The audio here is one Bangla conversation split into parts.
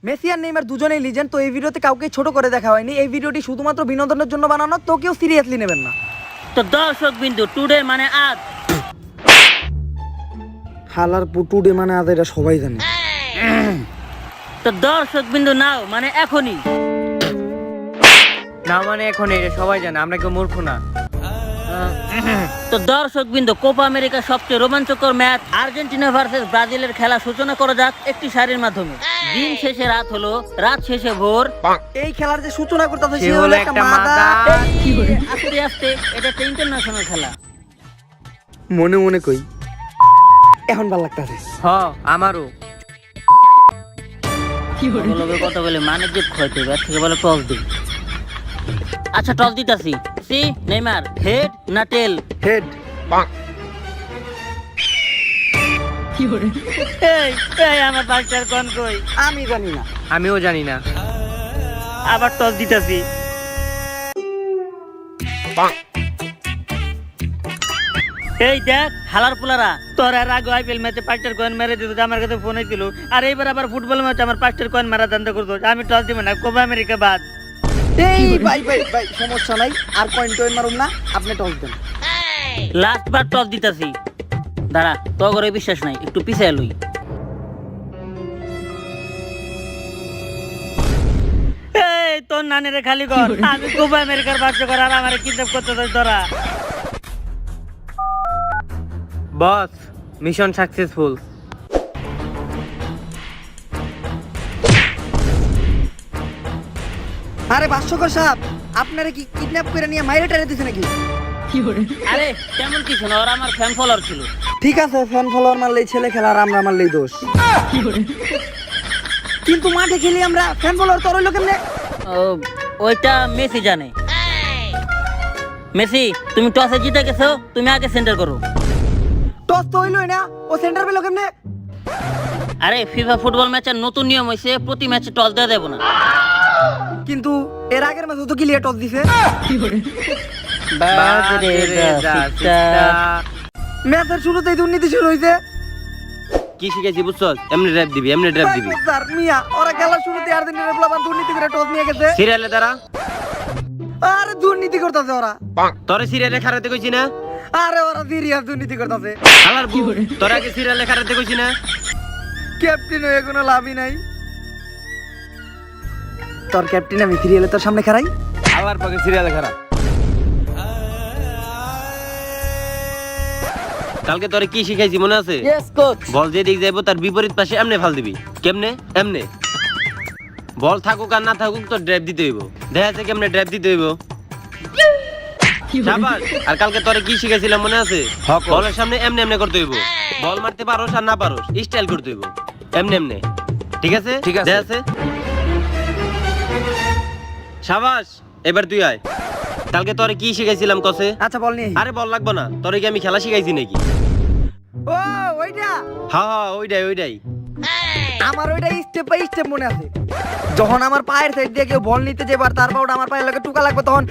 মেসি আর নেইমার দুজনেই লিজেন্ড, তো এই ভিডিওতে কাউকে ছোট করে দেখা হয়নি। এই ভিডিওটি শুধুমাত্র বিনোদনের জন্য বানানো, তো কেউ সিরিয়াসলি নেবেন না। তো দর্শক বিন্দু টুডে মানে আজ, হালার পুটুডে মানে আজ, এটা সবাই জানে। তো দর্শক বিন্দু নাও মানে এখনই, না মানে এখন এটা সবাই জানে, আমরা কেউ মূর্খ না। তো দর্শক বিন্দু কোপা আমেরিকার সবচেয়ে রোমাঞ্চকর ম্যাচ আর্জেন্টিনা ভার্সেস ব্রাজিলের খেলা সূচনা করা যাক একটি সারির মাধ্যমে। দিন শেষে রাত হলো, রাত শেষে ভোর। এই খেলার যে সূচনা করতেছে সে হলো একটা মাদা। আস্তে আস্তে এটা একটা ইন্টারন্যাশনাল খেলা। মনে মনে কই এখন ভাল লাগতেছে। হ আমারও। লোকে কথা বলে মানে যে ক্ষয়তে এর থেকে বলে টস দিই। আচ্ছা টস দিতাছি। সি নেইমার হেড না টেল? হেড। এই এই আমার বাচ্চার কোন কই? আমি জানি না। আমিও জানি না। আবার টস দিতাছি। এই দেখ হালার পোলারা, তোর আর আগে আইপিএল ম্যাচে 5টার কয়েন মেরে দিত, আমার কাছে ফোন হয়েছিল। আর এইবার আবার ফুটবল ম্যাচে আমার 5টার কয়েন মারা ধান্দা করতো। আমি টস দিব না, কোপা আমেরিকা বাদ। এই ভাই ভাই ভাই সমস্যা নাই, আর কয়েন টয়েন মারুম না, আপনি টস দেন। লাস্ট বার টস দিতাছি। দাঁড়া, তো করে বিশ্বাস নাই, একটু পিছিয়ে লই। এই তোর নানিরে খালি কর, আমি কোপা আমেরিকার বাচ্চা কর, আর আমারে কিডন্যাপ করতে চাই তোরা। বস মিশন সাকসেসফুল। আরে ভাষ্যকর সাহেব, আপনারা কি কিডন্যাপ করে নিয়ে মাইরে টাইরে দিছে নাকি? আরে তেমন কিছু না, ওরা আমার ফ্যান ফলোয়ার ছিল। ঠিক আছে, ফ্যান ফলোয়ার মারলেই ছেলে খেলা, আর আমরা মারলেই দোষ। কিন্তু মাঠে খেলি আমরা, ফ্যান ফলোয়ার তো রইলো কেমনে? ওইটা মেসি জানে। মেসি তুমি টসে জিতে গেছো, তুমি আগে সেন্টার করো। টস তো হইলোই না, ও সেন্টার পেলো কেমনে? আরে ফিফা ফুটবল ম্যাচের নতুন নিয়ম হইছে, প্রতি ম্যাচে টস দেওয়া দেব না। কিন্তু এর আগের ম্যাচে তো ক্লিয়ার টস দিছে। ম্যাচের শুরুতেই দুর্নীতি শুরু হইছে। কি শিখেছি বুঝছো? এমনি ড্রাইভ দিবি, এমনি ড্রাইভ দিবি। স্যার মিয়া, ওরা খেলার শুরুতে আর্জেন্টিনার প্লেয়ার দুর্নীতি করে টস নিয়ে গেছে। সিরিয়ালে তারা আরে দুর্নীতি করতেছে ওরা। তোরে সিরিয়ালে খারাতে কইছি না? আরে ওরা সিরিয়াস দুর্নীতি করতেছে। হালার বউ, তোরে আগে সিরিয়ালে খারাতে কইছি না? ক্যাপ্টেন হয়ে কোনো লাভই নাই। তোর ক্যাপ্টেন আমি সিরিয়ালে তোর সামনে খারাই। আবার পাকে সিরিয়ালে খারাপ। কালকে তোরে কি শিখাইছি মনে আছে? Yes coach. বল যে দিক যাইবো তার বিপরীত পাশে এমনে ফাল দিবি। কেমনে? এমনে। বল থাকুক আর না থাকুক তো ড্রাইভ দিতে হইব। দেখা যাচ্ছে কেমনে ড্রাইভ দিতে হইব। শাবাশ। আর কালকে তোরে কি শিখাইছিলাম মনে আছে? বলের সামনে এমনে এমনে করতে হইব। বল মারতে পারোস আর না পারোস স্টাইল করতে হইব। এমনে এমনে। ঠিক আছে? ঠিক আছে। দেখা যাচ্ছে? শাবাশ। এবার তুই আয়। কালকে তোরে কি শিখাইছিলাম কসে? আচ্ছা বল নি। আরে বল লাগবো না, তোরে কি আমি খেলা শিখাইছি নাকি? ও ওইটা হ্যাঁ ওইটাই। আমার ওইটা স্টেপ বাই স্টেপ মনে আছে। যখন আমার পায়ের সাইড দিয়ে কেউ বল নিতে যাবার, তারপর ওটা আমার পায়ের লগে টুকা লাগবে, তখন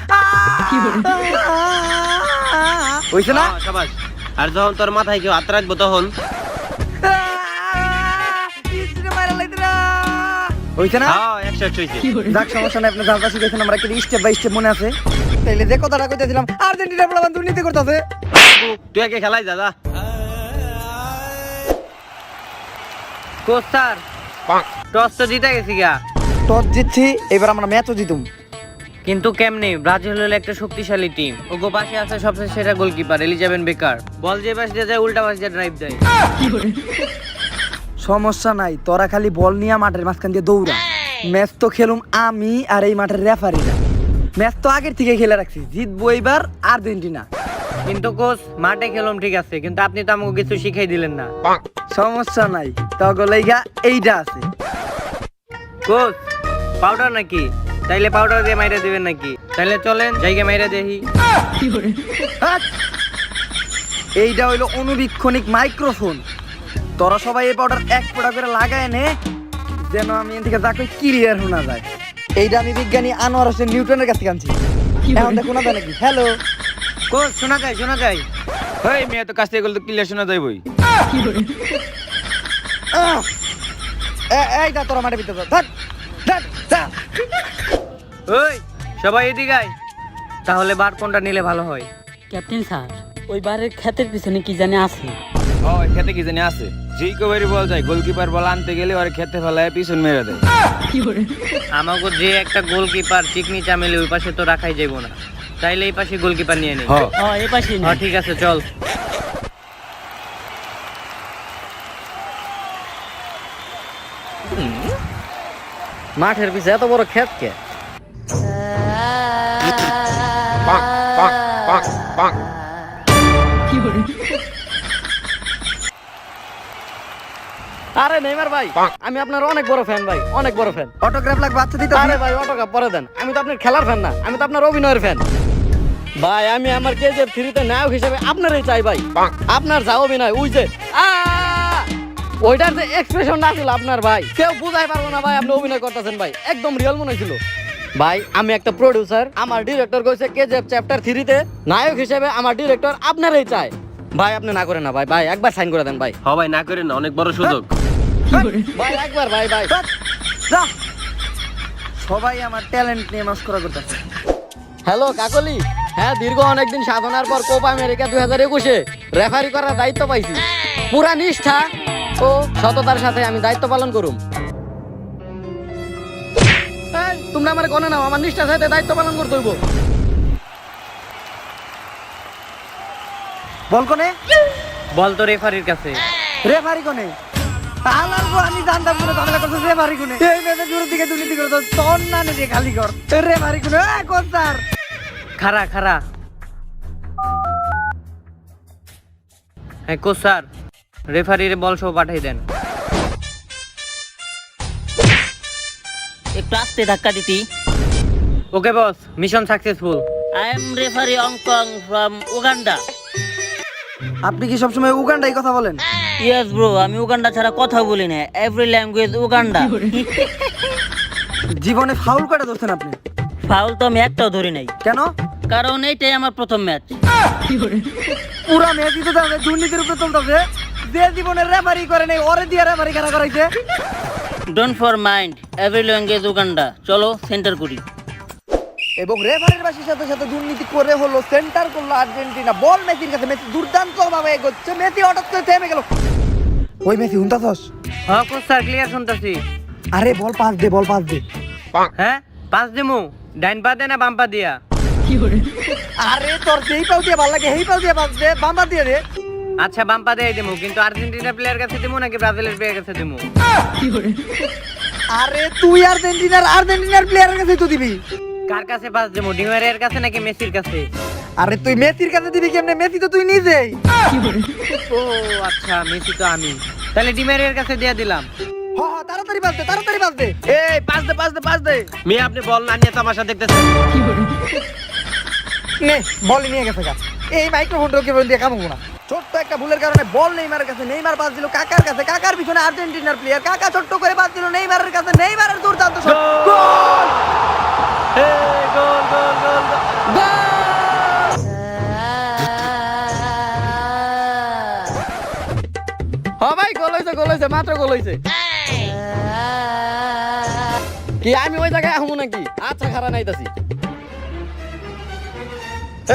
হইছে না? হ্যাঁ, শাবাশ। আর যখন তোর মাথায় কেউ হাত রাখবো তখন হইছে না? হ্যাঁ 100 হইছে। যাক সমস্যা নাই, আপনি যা শিখেছেন আমরা কি স্টেপ বাই স্টেপ মনে আছে। তাইলে যে কথাটা কইতেছিলাম, আর্জেন্টিনা প্লেয়ার দুর্নীতি করতেছে। তুই আগে খেলাই যা। কোচ স্যার টস তো জিতে গেছি গা, টস জিতছি, এবার আমরা ম্যাচও জিতুম। কিন্তু কেমনে? ব্রাজিল হলো একটা শক্তিশালী টিম। ওগো পাশে আছে সবচেয়ে সেরা গোলকিপার এলিজাবেন বেকার। বল যে পাশ দিয়ে যায় উল্টা পাশ দিয়ে ড্রাইভ দেয়। সমস্যা নাই, তোরা খালি বল নিয়ে মাঠের মাঝখান দিয়ে দৌড়া। ম্যাচ তো খেলুম আমি আর এই মাঠের রেফারিরা। ম্যাচ তো আগের থেকে খেলে রাখছি, জিতবো এবার আর্জেন্টিনা। কিন্তু কোচ মাঠে খেলুম ঠিক আছে, কিন্তু আপনি তো আমাকে কিছু শিখাই দিলেন না। সমস্যা নাই, তগলাইগা এইটা আছে। কোচ পাউডার নাকি? তাইলে পাউডার দিয়ে মাইরা দিবেন নাকি? তাইলে চলেন জায়গা মাইরা দেখি। হাট! এইটা হইলো অনুবীক্ষণিক মাইক্রোফোন। তোরা সবাই এই পাউডার এক ফোঁটা করে লাগায় নে, যেন আমি এখান থেকে যা কই ক্লিয়ার শোনা যায়। এইটা আমি বিজ্ঞানী আনোয়ার হোসেন নিউটনের কাছে আনছি। এখন দেখো না যায় নাকি? হ্যালো কোচ শোনা যায়। হেই মেয়ে তো কাছ থেকে গেলে তো ক্লিয়ার শোনা যাইবই। এই যা তোরা মাঠে ভিতরে যা যা। ওই সবাই এদিকে আয়। তাহলে বার কোনটা নিলে ভালো হয়? ক্যাপ্টেন স্যার, ওই বারের ক্ষেতের পিছনে কি জানি আছে। ওই খেতে কি জানি আছে, যেই কবারই বল যায় গোলকিপার বল আনতে গেলে ওর খেতে ফেলায় পিছন মেরে দেয়। আমাকে যে একটা গোলকিপার চিকনি চামেলি ওই পাশে তো রাখাই যাইব না, তাইলে এই পাশে গোলকিপার নিয়ে নেই। হ্যাঁ, এই পাশে হ্যাঁ ঠিক আছে, চল। মাঠের পিছে এত বড় ক্ষেত কে? আরে নেইমার ভাই, আমি আপনার অনেক বড় ফ্যান ভাই, অনেক বড় ফ্যান। অটোগ্রাফ লাগবে, আচ্ছা দিতে আরে ভাই অটোগ্রাফ পরে দেন, আমি তো আপনার খেলার ফ্যান না, আমি তো আপনার অভিনয়ের ফ্যান। ভাই আমি আমার কেজিএফ 3 তে নায়ক হিসেবে আপনারই চাই ভাই। আপনার যা অভিনয়, ওই যে ওইটার যে এক্সপ্রেশন না ছিল আপনার ভাই, কেউ বুঝাই পারবো না ভাই আপনি অভিনয় করতেছেন ভাই, একদম রিয়েল মনে হয়েছিল ভাই। আমি একটা প্রোডিউসার, আমার ডিরেক্টর কইছে কেজিএফ চ্যাপ্টার 3 তে নায়ক হিসেবে আমার ডিরেক্টর আপনারই চাই ভাই। আপনি না করেন না ভাই, ভাই একবার সাইন করে দেন ভাই। হ ভাই, না করেন না, অনেক বড় সুযোগ। ভাই একবার ভাই ভাই। যা। সবাই আমার ট্যালেন্ট নিয়ে মাস্করা করতেছে। হ্যালো কাকলি, হ্যাঁ দীর্ঘ অনেকদিন সাধনার পর কোপা আমেরিকা 2021-এ রেফারি করার দায়িত্ব পাইছি। পুরা নিষ্ঠা ও সততার সাথে আমি দায়িত্ব পালন করুম। এই, তোমরা আমার গনে নাও, আমার নিষ্ঠার সাথে দায়িত্ব পালন করতে হইব। বল কোনে? বল তো রেফারির কাছে। রেফারি কোনে? আলার গো, আমি জানতাম পুরো ঝামেলা করছিস। রেফারি কোনে? এই মেয়েদের দূর দিকে দুর্নীতি করতো, তোর না নিজে খালি কর। রেফারি কোনে? কোন স্যার? খারা খারা। হ্যাঁ কোচ স্যার, রেফারির বল সহ পাঠাই দেন। একটু আস্তে ধাক্কা দিতি। Okay boss, mission successful. I am referee অংকং ফ্রম উগান্ডা। আপনি কি সবসময় উগান্ডাই কথা বলেন? ইয়েস ব্রো, আমি উগান্ডা ছাড়া কথা বলি না, এভরি ল্যাঙ্গুয়েজ উগান্ডা। জীবনে ফাউল কয়টা ধরছেন আপনি? ফাউল তো আমি একটাও ধরি নাই, কেন? কারণ এইটাই আমার প্রথম ম্যাচ। পুরা ম্যাচই তো তাহলে দুর্নীতির উপরে চলতেছে। যে জীবনের রেফারি করে নেই, ওরে দিয়ে রেফারি খেলা করাইছে। Don't for mind, every language Uganda. চলো সেন্টার করি। এবং রেফারির বাসির সাথে সাথে দুর্নীতি করে হলো সেন্টার করলো আর্জেন্টিনা। বল মেসির কাছে, মেসি দুর্দান্ত ভাবে এগোচ্ছে, মেসি হঠাৎ করে থেমে গেল। ওই মেসি হুনতাছস? হ্যাঁ কোচ স্যার, ক্লিয়ার শুনতাছি। আরে বল পাস দে, বল পাস দে। হ্যাঁ পাস দিমু, ডাইন পা দে না বাম পা দিয়া? আরে তোর যেই পাও দিয়ে ভালো লাগে সেই পাও দিয়ে পাস দে, বাম্বা দিয়ে দে। আচ্ছা বাম পা দিয়ে দিমু, কিন্তু আর্জেন্টিনার প্লেয়ার কাছে দিমু নাকি ব্রাজিলের প্লেয়ার কাছে দিমু? আরে তুই আর্জেন্টিনার প্লেয়ারের কাছে তো দিবি। কার কাছে পাস দিমু, ডিমারিয়ার কাছে নাকি মেসির কাছে? আরে তুই মেসির কাছে দিবি কেমনে? মেসি তো তুই নিজেই। ও আচ্ছা, মেসি তো আমি, তাহলে ডিমারিয়ার কাছে দিয়ে দিলাম। হ্যাঁ তাড়াতাড়ি পাস দে, তাড়াতাড়ি পাস দে। এই পাস দে, পাস দে, পাস দে। মেয়ে আপনি বল না নিয়ে তামাশা দেখতেছেন। নে বল নিয়ে গেছে গা। এই মাইক্রোফোনটা ওকে বল দিয়ে কামবো না। ছোট্ট একটা ভুলের কারণে বল নেইমারের কাছে, নেইমার পাস দিল কাকার কাছে, কাকার পিছনে আর্জেন্টিনার প্লেয়ার, কাকা ছোট্ট করে পাস দিল নেইমারের কাছে, নেইমারের দুর্দান্ত শট। গোল! হ্যাঁ ভাই গোল হয়েছে, গোল হয়েছে, মাত্র গোল হয়েছে। কি আমি ওই জায়গায় আহমু নাকি? আচ্ছা খারাপ নাইতাছি।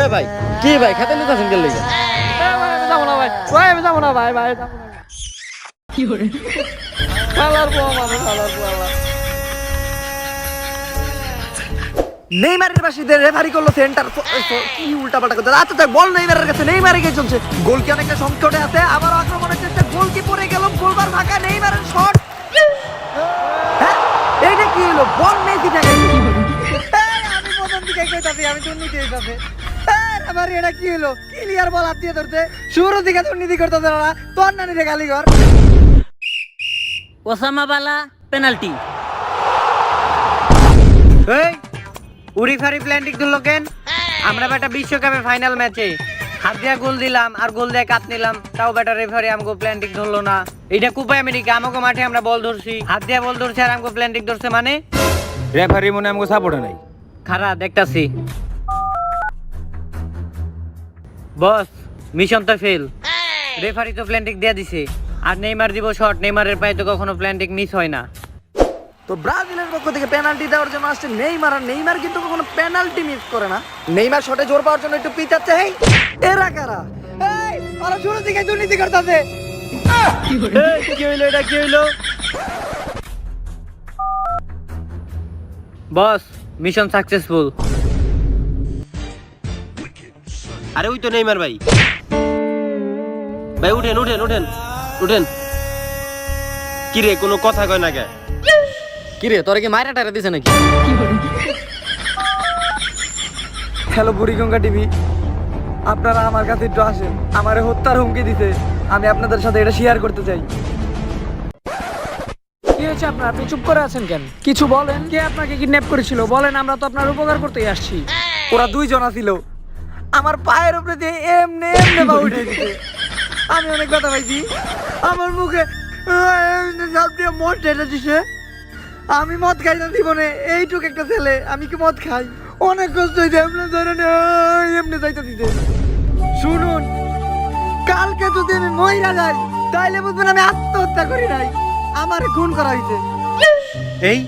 এ ভাই কি ভাই খেতে নিতেছেন গেল লিগা? আমি যাবো না ভাই, ভাই আমি যাবো না ভাই, ভাই যাবো না। কি করে খালার বউ মানুষ, খালার বউ আল্লাহ। নেইমারের বাসিতে রেফারি করলো সেন্টার। কি উল্টাপাল্টা করতে। আচ্ছা দেখ, বল নেইমারের কাছে, নেইমারে গিয়ে চলছে। গোল কি অনেকটা সংকটে আছে, আবার আক্রমণের চেষ্টা, গোল কি পড়ে গেল, গোলবার ফাঁকা, নেইমারের শট। হ্যাঁ এইটা কি হলো? বল মেসি থাকে। আমি প্রথম দিকে কইতাছি আমি দুর্নীতি হইতাছে। রেফারি এটা কি হলো? ক্লিয়ার বল হাত দিয়ে ধরতে, শুরু দিকে দুর্নীতি করতেছে না, তোর নানি রে গালি কর। ওসামা বালা পেনাল্টি। এই উরিফারি প্ল্যান্টিক ধরলো কেন? আমরা বেটা বিশ্বকাপে ফাইনাল ম্যাচে হাত দিয়া গোল দিলাম আর গোল দিয়ে কাট নিলাম, তাও বেটা রেফারি আমগো প্ল্যান্টিক ধরলো না। এটা কোপা আমেরিকা, আমাগো মাঠে আমরা বল ধরছি, হাত দিয়া বল ধরছি আর আমগো প্ল্যান্টিক ধরছে মানে? রেফারি মনে আমাকে সাপোর্টে নাই। খারা দেখতাছি। বস মিশন তো ফেল, রেফারি তো প্ল্যান্টিক দিয়া দিছে। আর নেইমার দিব শট, নেইমারের পায়ে তো কখনো প্ল্যান্টিং মিস হয় না। তো ব্রাজিলের পক্ষ থেকে পেনাল্টি দেওয়ার জন্য আসছে নেইমার, আর নেইমার কিন্তু কখনো পেনাল্টি মিস করে না। নেইমার শটে জোর পাওয়ার জন্য একটু পিছাচ্ছে। হেই এরা কারা? এই ওরা শুরু থেকে দুর্নীতি করতেছে। কি হইলো এটা, কি হইলো? বস, মিশন সাকসেসফুল। আরে ওই তো নেইমার ভাই। ভাই উঠেন উঠেন উঠেন উঠেন। কি রে, কোনো কথা কয় না কে? কি রে, তোরা কি মাইরা টাইরা দিছে নাকি? হ্যালো বুড়িগঙ্গা টিভি, আপনারা আমার কাছে একটু আসেন। আমারে হত্যার হুমকি দিতে, আমি আপনাদের সাথে এটা শেয়ার করতে চাই। কি হয়েছে আপনার? আপনি চুপ করে আছেন কেন? কিছু বলেন। কে আপনাকে কিডন্যাপ করেছিল বলেন, আমরা তো আপনার উপকার করতেই আসছি। ওরা দুইজনা ছিল, আমার পায়ের উপরে দিয়ে এমনি এমনি পা উঠে দিতে। আমি অনেক ব্যথা পাইছি, আমার মুখে সব দিয়ে মদ ঢেলে দিছে। আমি মদ খাই না জীবনে, এইটুক একটা ছেলে, আমি কি মদ খাই? অনেক কষ্ট হয়েছে, এমনি ধরেন এমনি যাইতে দিতে। শুনুন, কালকে যদি আমি মহিলা যাই তাইলে বুঝবেন আমি আত্মহত্যা করি নাই, আমার খুন করা হয়েছে। এই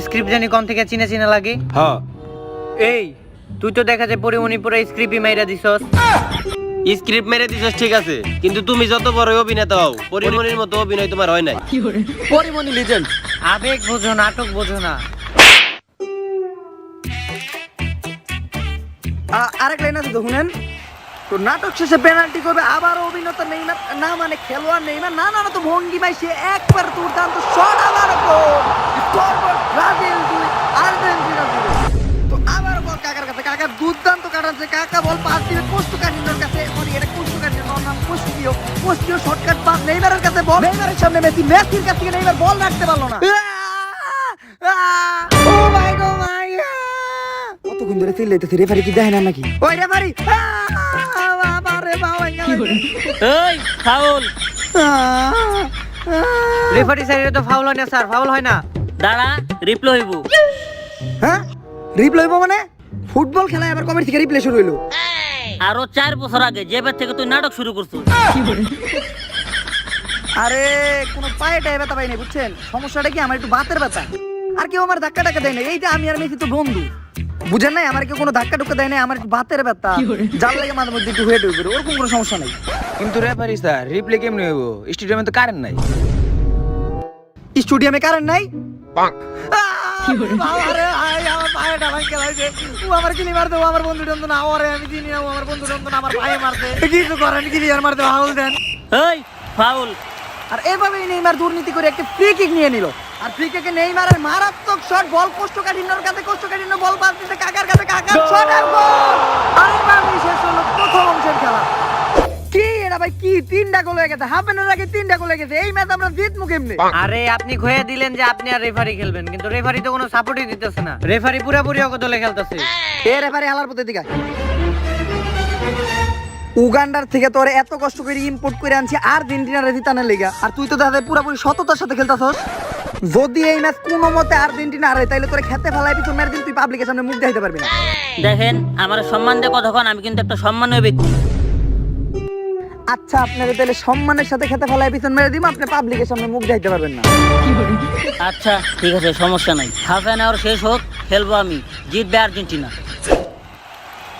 স্ক্রিপ্ট জানি কোন থেকে চিনা চিনা লাগে। হ্যাঁ, এই তুই তো দেখা যায় পরিমণি পুরো স্ক্রিপ্টই মাইরা দিছস। স্ক্রিপ্ট মেরে দিছস ঠিক আছে, কিন্তু তুমি যত বড় অভিনেতা হও, পরিমণির মতো অভিনয় তোমার হয় নাই। পরিমণি লিজেন্ড। আবেগ বোঝো, নাটক বোঝো না। আরেক লাইন আছে তো শুনেন। তো নাটক শেষে পেনাল্টি করবে আবার অভিনেতা নেইমার, না মানে খেলোয়াড় নেইমার, না না না তো ভঙ্গি ভাই, সে একবার দুর্দান্ত শট, আবার গোল, স্কোরবোর্ড ব্রাজিল 2 আর্জেন্টিনা 0। তো আবার বল কাকার কাছে, কাকা দুর্দান্ত কাটাচ্ছে, কাকা বল পাস দিবে কোস্টোকানিনোর কাছে, মানে এটা কোস্টোকানিনোর নাম কোস্টিও শর্টকাট পাস নেইমারের কাছে, বল নেইমারের সামনে মেসি, মেসির কাছ থেকে নেইমার বল রাখতে পারলো না। ও মাই গড মাই, কতক্ষণ ধরে চিল্লাইতেছে, রেফারি কি দেখে না নাকি? ওই রেফারি, আরে বাবা এই ফাউল। রেফারি সাইডে তো ফাউল হয় না স্যার, ফাউল হয় না। দাঁড়া, রিপ্লে হইব। হ্যাঁ রিপ্লে হইব মানে? ফুটবল খেলায় আবার কবে থেকে রিপ্লে শুরু হইলো? আরো 4 বছর আগে যেবার থেকে তুই নাটক শুরু করছিস। আরে কোনো পায়েটা ব্যথা পাই নাই, বুঝছেন? সমস্যাটা কি, আমার একটু বাতের ব্যথা। আর কেউ আমার ধাক্কা টাক্কা দেয় না, এইটা আমি আর মেসি তো বন্ধু, বুঝেন নাই? আমার কেউ কোনো ধাক্কা টুক্কা দেয় না, আমার একটু বাতের ব্যথা, যার লাগে মাঝে মধ্যে একটু হয়ে টুয়ে ওরকম কোনো সমস্যা নাই। কিন্তু রেফারি স্যার রিপ্লে কেমনে হইব? স্টেডিয়ামে তো কারেন্ট নাই। স্টুডিয়ামে কারেন্ট নাই? আরে আমার পায়েটা ভাঙ গেলাইছে, ও আমার কিলি মারতে, ও আমার বন্ধু টন্ধু না, ওরে আমি চিনি না, ও আমার বন্ধু টন্ধু না, আমার পায়ে মারতে। কিছু করেন, ক্লিয়ার মারতে ফাউল দেন। এই ফাউল। আর এভাবেই নেইমার দুর্নীতি করে একটা ফ্রি কিক নিয়ে নিল। আর ফ্রি কিকে নেইমারের মারাত্মক শট, বল কোস্টোকানিনোর কাছে, কোস্টোকানিনো বল পাস দিতে কাকার কাছে, কাকার শট আর গোল। আরেকবার শেষ হলো প্রথম অংশের খেলা। কি এটা ভাই, কি 3টা গোল হয়ে গেছে, হাফ এর আগে 3টা গোল হয়ে গেছে। এই ম্যাচ আমরা জিতমু কেমনে? আরে আপনি ঘুরে দিলেন যে আপনি আর রেফারি খেলবেন, কিন্তু রেফারি তো কোনো সাপোর্টই দিতেছে না। রেফারি পুরোপুরি ওকে দলে খেলতেছে। এ রেফারি হালার পথে দিকে উগান্ডার থেকে তোরে এত কষ্ট করে ইম্পোর্ট করে আনছি আর্জেন্টিনার জিতানোর লেগা, আর তুই তো দাদা পুরোপুরি সততার সাথে খেলতাছস। যদি এই ম্যাচ কোনো মতে আর্জেন্টিনা হারে তাইলে তোরে খেতে ফেলাই পিছন মেরে দিন, তুই পাবলিকের সামনে মুখ দেখাইতে পারবি না। দেখেন, আমার সম্মান দিয়ে কথা কন, আমি কিন্তু একটা সম্মানীয় ব্যক্তি। আচ্ছা আপনাকে তাহলে সম্মানের সাথে খেতে ফেলাই পিছন মেরে দিব, আপনি পাবলিকের সামনে মুখ দেখাইতে পারবেন না। আচ্ছা ঠিক আছে, সমস্যা নাই। হাফ অ্যান আওয়ার শেষ হোক, খেলবো আমি, জিতবে আর্জেন্টিনা।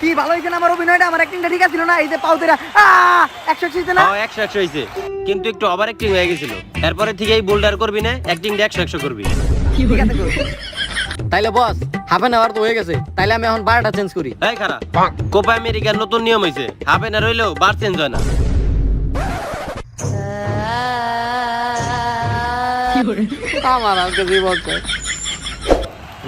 কি ভালো হয়েছে না আমার অভিনয়টা? আমার অ্যাক্টিংটা ঠিক আছিল না? এই যে পাউতেরা 100 না? 100 হইছে, কিন্তু একটু ওভার অ্যাক্টিং হয়ে গেছিল। এরপরে থেকে এই বোল্ডার করবি না, অ্যাক্টিংটা 100 করবি। ঠিক আছে good। তাইলে বস, হাফ এন আওয়ার তো হয়ে গেছে, তাইলে আমি এখন 12টা চেঞ্জ করি। এই খারাপ, কোপা আমেরিকার নতুন নিয়ম হইছে, হাফ এন আওয়ার হইলেও বার চেঞ্জ হয় না। আমার আজকে জীবন চাই।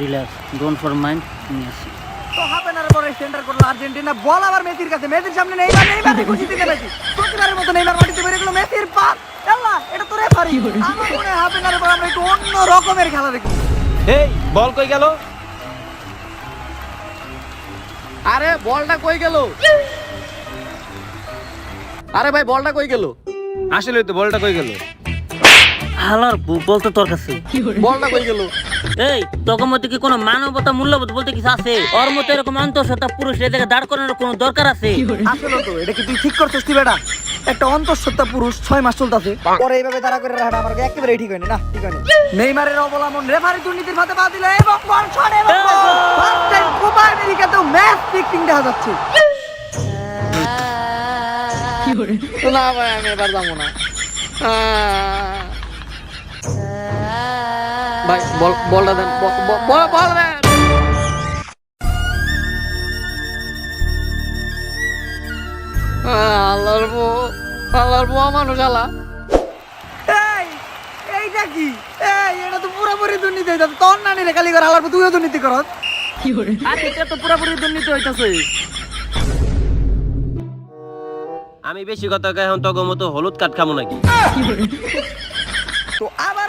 রিল্যাক্স, ডোন্ট ফর মাইন্ড, নিয়ে আসি। তো হাফ এন আওয়ার পরে সেন্টার করলো আর্জেন্টিনা, বল আবার মেসির কাছে, মেসির সামনে নেইমার, নেইমার খুশি দিতে মেসি, প্রতিবারের মতো নেইমার মাটিতে বেরিয়ে গেল, মেসির পাস, আল্লাহ এটা তো রেফারি। আমার মনে হয় হাফ এন আওয়ার পর আমরা একটু অন্য রকমের খেলা দেখি। এই বল কই গেল? আরে বলটা কই গেল? আরে ভাই বলটা কই গেল? আসলে তো বলটা কই গেল? হালার বল তো তোর কাছে। বলটা কই গেল? এই তোর মধ্যে কি কোনো মানবতা মূল্যবোধ বলতে কিছু আছে? ওর মতো এরকম অন্তঃসত্ত্বা পুরুষ এদেরকে দাঁড় করানোর কোনো দরকার আছে? আসলে তো এটা কি তুই ঠিক করছিস তুই বেটা? একটা অন্তঃসত্ত্বা পুরুষ 6 মাস চলতেছে, পরে এইভাবে দাঁড়া করে রাখাটা আমার একেবারে ঠিক হয়নি, না ঠিক হয়নি। নেইমারের অবলম্বন রেফারি দুর্নীতির ফাঁদে পা দিল এবং বল শট এবং ফার্স্ট টাইম কোপা আমেরিকাতেও ম্যাচ ফিক্সিং দেখা যাচ্ছে। না ভাই আমি এবার যাবো না। ভাই বলটা দেন, বল দেন। আল্লাহর বুয়া মানুষ আলা। এই এইটা কি? এই এটা তো পুরোপুরি দুর্নীতি হইতাছে। তোর নানি রে খালি করে আলার তুইও দুর্নীতি করস। আরে এটা তো পুরোপুরি দুর্নীতি হইতাছে। আমি বেশি কথা কই এখন তোর মতো হলুদ কাট খামু নাকি? তো আবার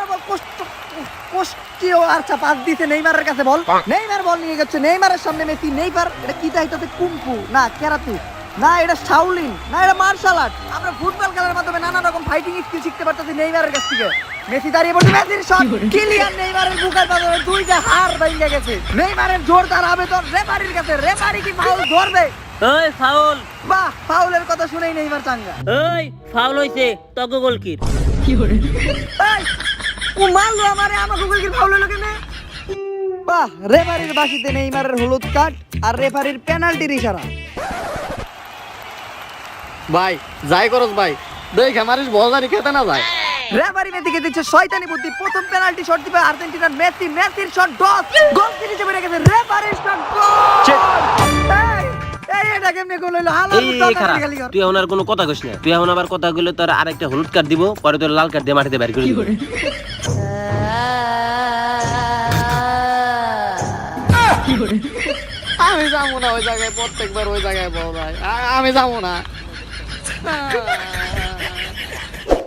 কোষ্টিও আচ্ছা পাস দিছে নেইমারের কাছে বল। নেইমার বল নিয়ে গেছে, নেইমারের সামনে মেসি। নেইমার এটা কি চাইতেছে? কুম্ফু না কেরাতে না এটা শাওলিন না এটা মার্শাল আর্ট। আমরা ফুটবল খেলার মাধ্যমে নানা রকম ফাইটিং স্কিল শিখতে পারতেছি নেইমারের কাছ থেকে। মেসি দাঁড়িয়ে পড়ছে, মেসির শট কিলিয়ান নেইমারের বুকের পাথরে দুইটা হাড় ভেঙে গেছে। নেইমারের জোরদার আবেদন রেফারির কাছে, রেফারি কি ফাউল ধরবে? ওই ফাউল। বাহ, ফাউলের কথা শুনেই নেইমার চাঙ্গা। ওই ফাউল হইছে তগ গোলকির। এই ও মারলো আমারে, আমাকে গোলকির ফাউল হলো কেন? বাহ, রেফারির বাঁশিতে নেইমারের হলুদ কার্ড আর রেফারির পেনাল্টির ইশারা। ভাই যাই করস ভাই, দেখ আমারিস বলদারি খেতে না যায়। রেফারি মেসিকে দিচ্ছে শয়তানি বুদ্ধি। প্রথম পেনাল্টি শট দিবে আর্জেন্টিনার মেসি, মেসির শট ডস গোল ফিনিশে বেরিয়ে গেছে। রেফারির শট গোল। এই এটা কেমনে গোল হলো? এই খারাপ, তুই এখন আর কোনো কথা কইস না। তুই এখন আবার কথা কইলে তোর আরেকটা হলুদ কার্ড দিব, পরে তোর লাল কার্ড দিয়ে মাটিতে বের করে দিব। আমি যাবো না ওই জায়গায়, প্রত্যেকবার ওই জায়গায় বল ভাই, আমি যাবো না।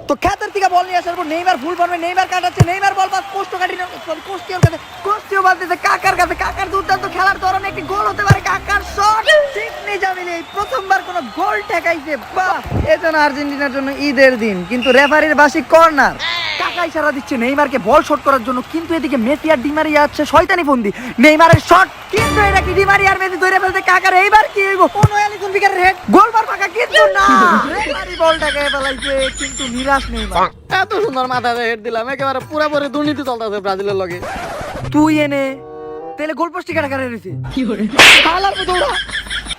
তো খেতের থেকে বল নিয়ে আসার পর নেইমার ফুল ফর্মে, নেইমার কাটাচ্ছে, নেইমার বল পাস পোস্ট কাটি না, সরি কোস্টিওর কাছে, কোস্টিও বাদ দিতে কাকার কাছে। কাকার দুর্দান্ত খেলার ধরনে একটি গোল হতে পারে। কাকার শট সিডনি জামিল এই প্রথমবার কোন গোল ঠেকাইছে। বাহ, এটা না আর্জেন্টিনার জন্য ঈদের দিন। কিন্তু রেফারির বাসি কর্নার। কাকা ইশারা দিচ্ছে নেইমারকে বল শট করার জন্য, কিন্তু এদিকে মেসি আর ডিমারিয়া আছে শয়তানি ফন্দি। নেইমারের শট কিন্তু এটা কি ডিমারিয়া আর মেসি ধরে ফেলতে? কাকার এইবার কি হইব? কোনো এলিসন বিকারের হেড গোলবার ফাঁকা, কিন্তু না রেফারি বলটাকে ফেলাইছে, কিন্তু নিরাশ নেইমার। এত সুন্দর মাথায় হেড দিলাম, একেবারে পুরোপুরি দুর্নীতি চলতেছে ব্রাজিলের লগে। তুই এনে তাহলে গোল পোস্টে কাটাকাটা রয়েছে। হালার মতো ওরা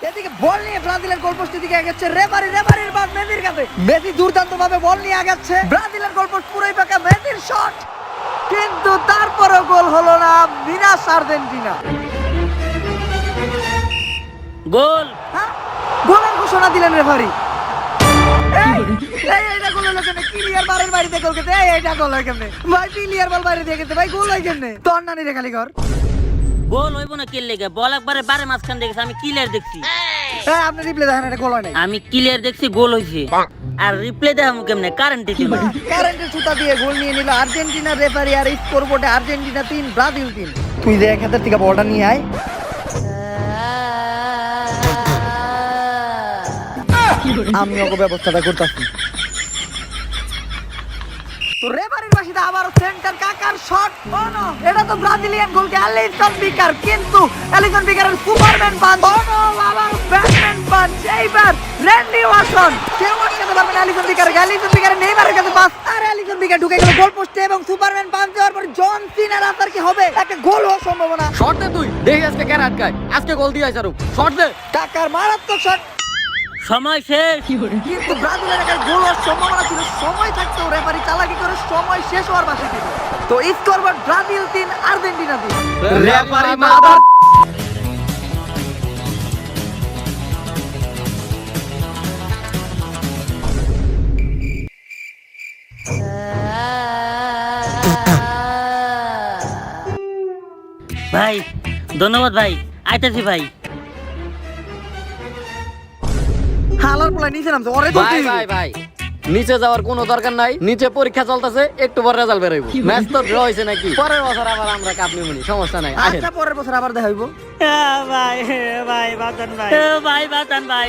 এদিকে বল নিয়ে ব্রাজিলের গোল পোস্টের দিকে আগাচ্ছে। রেফারির বাদ মেসির কাছে। মেসি দুর্দান্ত ভাবে বল নিয়ে আগাচ্ছে। ব্রাজিলের গোল পোস্ট পুরোই ফাঁকা, মেসির শট কিন্তু তারপরেও গোল হলো না। বিনাশ আর্জেন্টিনা। গোল। হ্যাঁ, গোলের ঘোষণা দিলেন রেফারি। এইটা গোল হলো কেমনে? কিলিয়ার বারের বাড়িতে গোল খেতে, এইটা গোল হয় কেমনে? ভাই কিলিয়ার বল বাইরে দিয়ে গেছে, ভাই গোল হয় কেমনে? তোর নানি রে খালি ঘর গোল হইব না কে লেগে? বল একবারে বারে মাঝখান দেখেছি, আমি ক্লিয়ার দেখছি। হ্যাঁ, আপনি রিপ্লে দেখেন, এটা গোল হয় নাই। আমি ক্লিয়ার দেখছি গোল হইছে। আর রিপ্লে দেখামু কেমনে? কারেন্টে ছিল। কারেন্টের সুতা দিয়ে গোল নিয়ে নিল আর্জেন্টিনা রেফারি। আর স্কোরবোর্ডে আর্জেন্টিনা 3 ব্রাজিল 3। তুই যে এক হাতের থেকে বলটা নিয়ে আয়। আমি ওকে ব্যবস্থাটা করতেছি। তো রেফারির বাসিতে আবার সেন্টার কাকার শট। ও নো, এটা তো ব্রাজিলিয়ান গোলকে অ্যালিসন বিকার, কিন্তু অ্যালিসন বিকারের সুপারম্যান পাঞ্চ। ও নো, আবার ব্যাটম্যান পাঞ্চ। এইবার র্যান্ডি ওয়াটসন কেউ আটকাতে পারবে না অ্যালিসন বিকার। অ্যালিসন বিকারের নেইমারের কাছে পাস, আর অ্যালিসন বিকার ঢুকে গেল গোল পোস্টে এবং সুপারম্যান পাঞ্চ দেওয়ার পর জন সিনার আসার কি হবে? একটা গোল হওয়ার সম্ভাবনা। শট দে তুই, দেখি আজকে কেন আটকায়। আজকে গোল দিয়ে আইসারু, শট দে। কাকার মারাত্মক শট, সময় শেষ। কিন্তু ব্রাজিলের একটা গোল হওয়ার সম্ভাবনা ছিল। সময় থাকতেও রেফারি চালাকি করে সময় শেষ হওয়ার পাশে দিল। তো scoreboard Brazil 3 Argentina 3। Referee mother. ভাই ধন্যবাদ ভাই, আইতাছি ভাই। হালার পোলা নিচে নামছে, ওরে তো ভাই ভাই ভাই, নিচে যাওয়ার কোনো দরকার নাই। নিচে পরীক্ষা চলতেছে, একটু পর রেজাল্ট বের হইব। ম্যাচ তো ড্র হইছে নাকি, পরের বছর আবার আমরা কাপ নিব, সমস্যা নাই। আসেন। আচ্ছা, পরের বছর আবার দেখা হইব। ভাই ভাই বাঁচান ভাই, ভাই বাঁচান ভাই।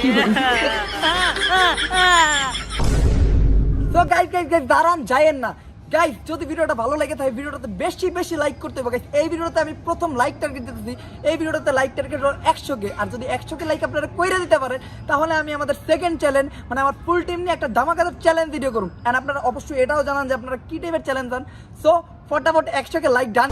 তো গাইস দাঁড়ান, যায়েন না। গাইস যদি ভিডিওটা ভালো লাগে তাহলে ভিডিওটাতে বেশি বেশি লাইক করতে হবে গাইস। এই ভিডিওতে আমি প্রথম লাইক টার্গেট দিতেছি, এই ভিডিওটাতে লাইক টার্গেট 100কে। আর যদি 100কে লাইক আপনারা কইরা দিতে পারেন তাহলে আমি আমাদের সেকেন্ড চ্যালেঞ্জ মানে আমার ফুল টিম নিয়ে একটা ধামাকাদার চ্যালেঞ্জ ভিডিও করুন। এন্ড আপনারা অবশ্যই এটাও জানান যে আপনারা কি টাইপের চ্যালেঞ্জ চান। সো ফটাফট 100কে লাইক ডান।